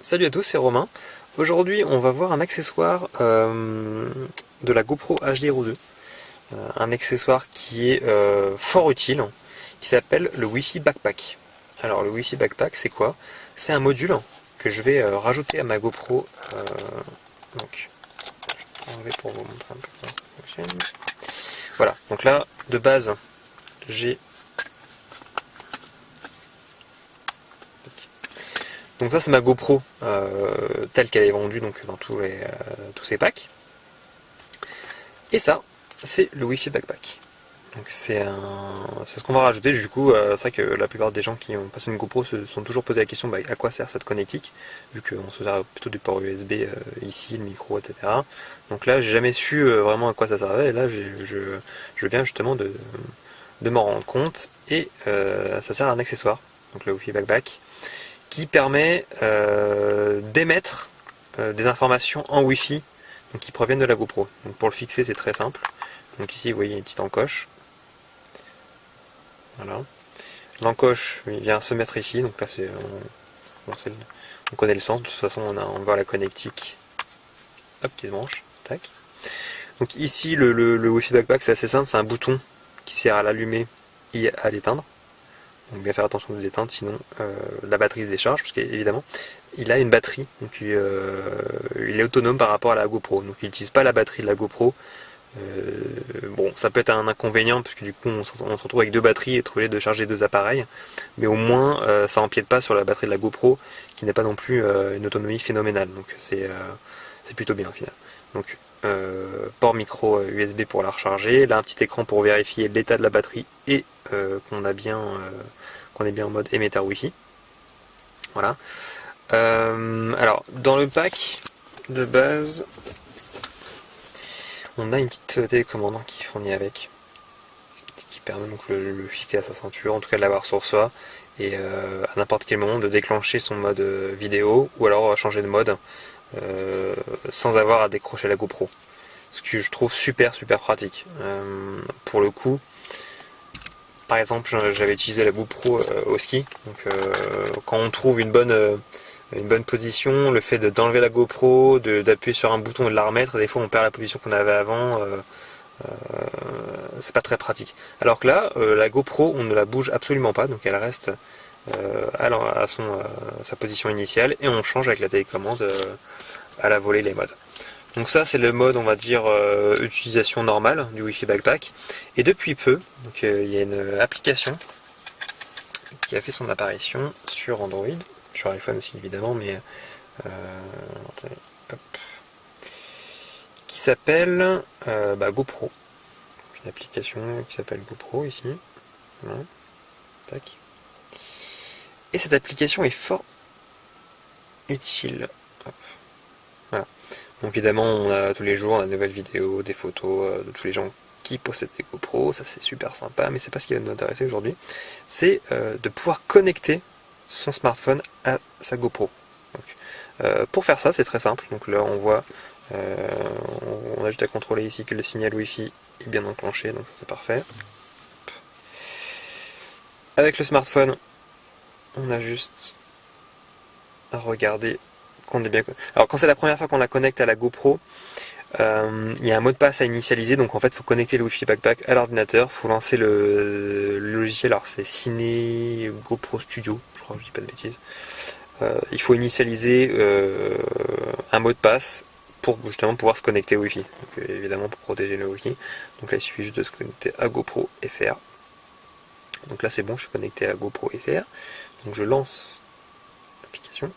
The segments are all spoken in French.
Salut à tous, c'est Romain. Aujourd'hui, on va voir un accessoire de la GoPro HD Hero 2. Un accessoire qui est fort utile, qui s'appelle le Wi-Fi Backpack. Alors le Wi-Fi Backpack, c'est quoi? C'est un module que je vais rajouter à ma GoPro. Donc, je vais enlever pour vous montrer un peu comment ça fonctionne. Voilà, donc là, de base, j'ai... Donc ça c'est ma GoPro telle qu'elle est vendue donc dans tous ces packs. Et ça, c'est le Wi-Fi Backpack. Donc c'est ce qu'on va rajouter. Du coup, c'est vrai que la plupart des gens qui ont passé une GoPro se sont toujours posé la question à quoi sert cette connectique, vu qu'on se sert plutôt du port USB ici, le micro, etc. Donc là, j'ai jamais su vraiment à quoi ça servait. Et là, je viens justement de m'en rendre compte. Et ça sert à un accessoire, donc le Wi-Fi Backpack, qui permet d'émettre des informations en Wi-Fi donc qui proviennent de la GoPro. Donc pour le fixer, c'est très simple. Donc ici, vous voyez une petite encoche. Voilà. L'encoche, il vient se mettre ici. Donc là, on connaît le sens. De toute façon, on voit la connectique. Hop, qui se branche. Tac. Donc ici, le Wi-Fi Backpack, c'est assez simple. C'est un bouton qui sert à l'allumer et à l'éteindre. Donc bien faire attention de l'éteindre, sinon la batterie se décharge, parce qu'évidemment, il a une batterie, donc il est autonome par rapport à la GoPro. Donc il n'utilise pas la batterie de la GoPro. Bon, ça peut être un inconvénient, parce que du coup on se retrouve avec deux batteries et être obligé de charger deux appareils, mais au moins ça empiète pas sur la batterie de la GoPro, qui n'est pas non plus une autonomie phénoménale. Donc c'est plutôt bien au final. Donc port micro USB pour la recharger, là un petit écran pour vérifier l'état de la batterie et qu'on est bien en mode émetteur Wi-Fi. Voilà. Alors dans le pack de base, on a une petite télécommande qui est fournie avec, qui permet donc le fixer à sa ceinture, en tout cas de l'avoir sur soi, et à n'importe quel moment de déclencher son mode vidéo, ou alors changer de mode sans avoir à décrocher la GoPro. Ce que je trouve super pratique. Pour le coup, par exemple, j'avais utilisé la GoPro au ski. Donc, quand on trouve une bonne position, le fait d'enlever la GoPro, d'appuyer sur un bouton et de la remettre, des fois on perd la position qu'on avait avant. C'est pas très pratique. Alors que là, la GoPro, on ne la bouge absolument pas, donc elle reste à sa position initiale et on change avec la télécommande à la volée les modes. Donc ça c'est le mode, on va dire, utilisation normale du Wi-Fi Backpack. Et depuis peu, donc, il y a une application qui a fait son apparition sur Android, sur iPhone aussi évidemment, mais hop, qui s'appelle GoPro. Une application qui s'appelle GoPro ici. Voilà. Tac. Et cette application est fort utile. Hop. Voilà. Donc évidemment, on a tous les jours on a de nouvelles vidéos, des photos de tous les gens qui possèdent des GoPro, ça c'est super sympa, mais c'est pas ce qui va nous intéresser aujourd'hui. C'est de pouvoir connecter son smartphone à sa GoPro. Donc, pour faire ça, c'est très simple. Donc là, on voit, on a juste à contrôler ici que le signal Wi-Fi est bien enclenché, donc ça c'est parfait. Avec le smartphone, on a juste à regarder qu'on est bien. Alors quand c'est la première fois qu'on la connecte à la GoPro, il y a un mot de passe à initialiser, donc en fait il faut connecter le Wi-Fi Backpack à l'ordinateur, il faut lancer le logiciel, alors c'est Ciné GoPro Studio, je crois que je dis pas de bêtises. Il faut initialiser un mot de passe pour justement pouvoir se connecter au Wi-Fi, donc, évidemment pour protéger le Wi-Fi. Donc là il suffit juste de se connecter à GoPro FR. Donc là c'est bon, je suis connecté à GoPro FR, donc je lance l'application.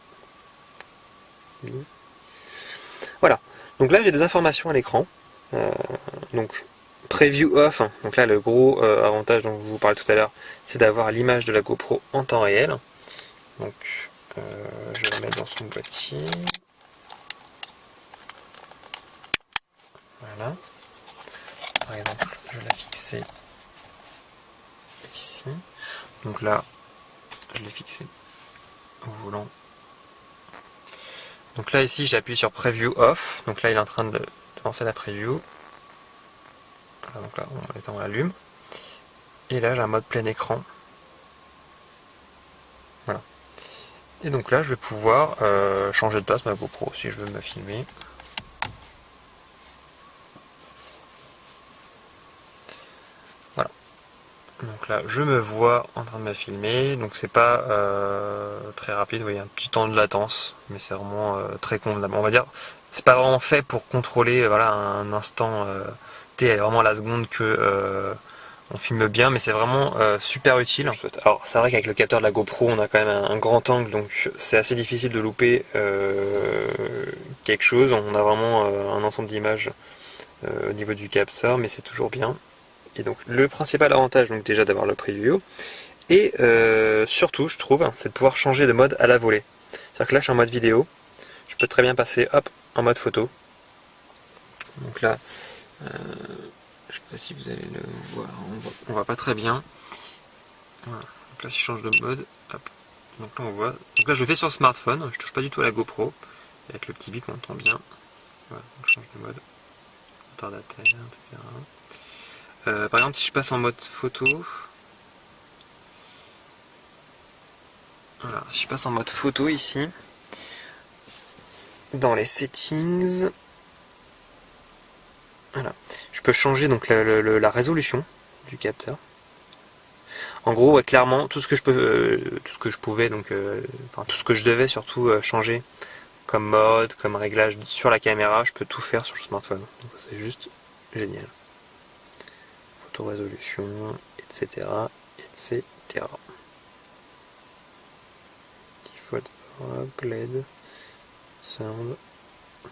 Voilà, donc là j'ai des informations à l'écran. Donc preview off, donc là le gros avantage dont je vous parlais tout à l'heure, c'est d'avoir l'image de la GoPro en temps réel. Donc je vais la mettre dans son boîtier. Voilà. Par exemple, je vais la fixer ici. Donc là, je l'ai fixé au volant. Donc là ici j'appuie sur preview off. Donc là il est en train de lancer la preview. Voilà, donc là on l'allume. Et là j'ai un mode plein écran. Voilà. Et donc là je vais pouvoir changer de place ma GoPro si je veux me filmer. Voilà. Donc là je me vois en train de me filmer. Donc c'est pas très rapide, vous voyez, un petit temps de latence, mais c'est vraiment très convenable. On va dire, c'est pas vraiment fait pour contrôler voilà, un instant T, vraiment à la seconde que on filme bien, mais c'est vraiment super utile. Alors c'est vrai qu'avec le capteur de la GoPro on a quand même un grand angle, donc c'est assez difficile de louper quelque chose. On a vraiment un ensemble d'images au niveau du capteur, mais c'est toujours bien. Et donc le principal avantage, donc déjà d'avoir le preview, et surtout je trouve, c'est de pouvoir changer de mode à la volée. C'est-à-dire que là je suis en mode vidéo, je peux très bien passer hop en mode photo. Donc là, je sais pas si vous allez le voir, on voit pas très bien. Voilà. Donc là si je change de mode, hop. Donc là on voit. Donc là je fais sur le smartphone, je touche pas du tout à la GoPro. Avec le petit bip on entend bien. Voilà, donc je change de mode. Retardataire, etc. Par exemple si je passe en mode photo. Voilà, si je passe en mode photo ici, dans les settings, voilà, je peux changer donc la résolution du capteur. En gros, ouais, clairement, tout ce que je peux, tout ce que je pouvais, donc, enfin, tout ce que je devais surtout changer comme mode, comme réglage sur la caméra, je peux tout faire sur le smartphone. Donc c'est juste génial. Photo résolution, etc., etc. Default, LED, sound.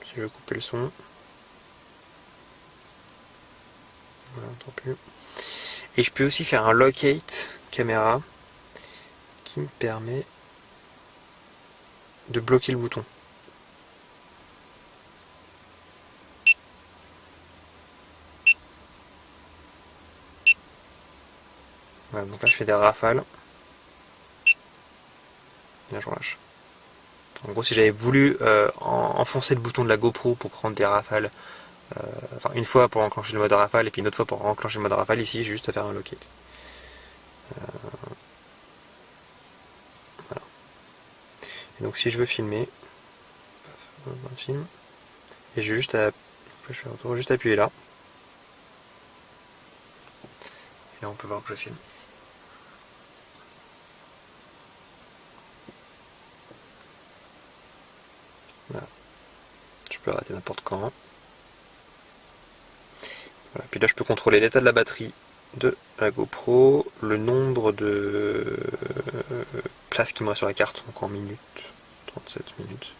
Si je veux couper le son, voilà, on n'entend plus. Et je peux aussi faire un locate caméra qui me permet de bloquer le bouton. Voilà, donc là je fais des rafales. Et là je relâche. En gros, si j'avais voulu enfoncer le bouton de la GoPro pour prendre des rafales, enfin une fois pour enclencher le mode rafale et puis une autre fois pour enclencher le mode rafale, ici j'ai juste à faire un locate. Voilà. Et donc si je veux filmer, on filme, et j'ai juste à juste appuyer là. Et là on peut voir que je filme. Voilà. Je peux arrêter n'importe quand. Voilà. Puis là je peux contrôler l'état de la batterie de la GoPro, le nombre de places qui me reste sur la carte, donc en minutes, 37 minutes.